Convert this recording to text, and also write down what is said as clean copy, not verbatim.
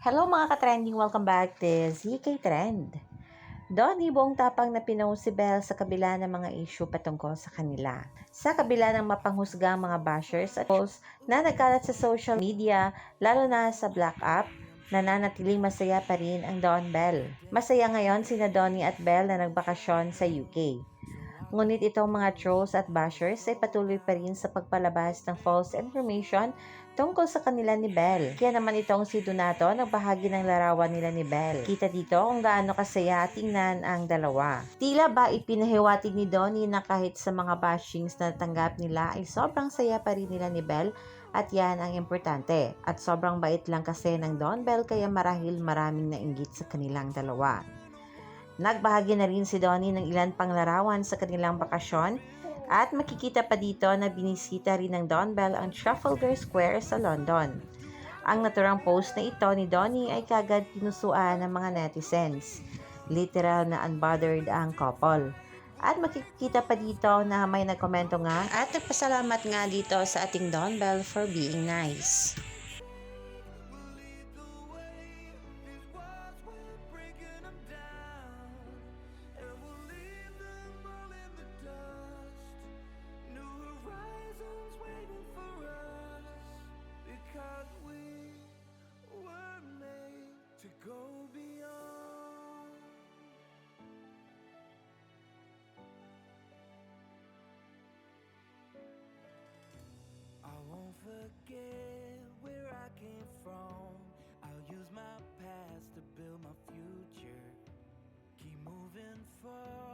Hello mga ka-trending! Welcome back to ZK Trend. Donnie buong tapang na pinost si Belle sa kabila ng mga issue patungkol sa kanila. Sa kabila ng mapanghusgang mga bashers at trolls na nagkalat sa social media, lalo na sa Black App, nananatiling masaya pa rin ang Don Belle. Masaya ngayon sina Donnie at Belle na nagbakasyon sa UK. Ngunit itong mga trolls at bashers ay patuloy pa rin sa pagpalabas ng false information tungkol sa kanila ni Belle. Kaya naman itong si Donato nagbahagi ng larawan nila ni Belle. Kita dito kung gaano kasaya tingnan ang dalawa. Tila ba ipinahiwatig ni Donnie na kahit sa mga bashings na natanggap nila ay sobrang saya pa rin nila ni Belle at yan ang importante. At sobrang bait lang kasi ng Don Belle kaya marahil maraming nainggit sa kanilang dalawa. Nagbahagi na rin si Donnie ng ilan pang larawan sa kanilang bakasyon at makikita pa dito na binisita rin ng Don Belle ang Trafalgar Square sa London. Ang naturang post na ito ni Donnie ay kagad pinusuan ng mga netizens. Literal na unbothered ang couple. At makikita pa dito na may nagkomento nga at nagpasalamat nga dito sa ating Don Belle for being nice. To go beyond. I won't forget where I came from. I'll use my past to build my future. Keep moving forward.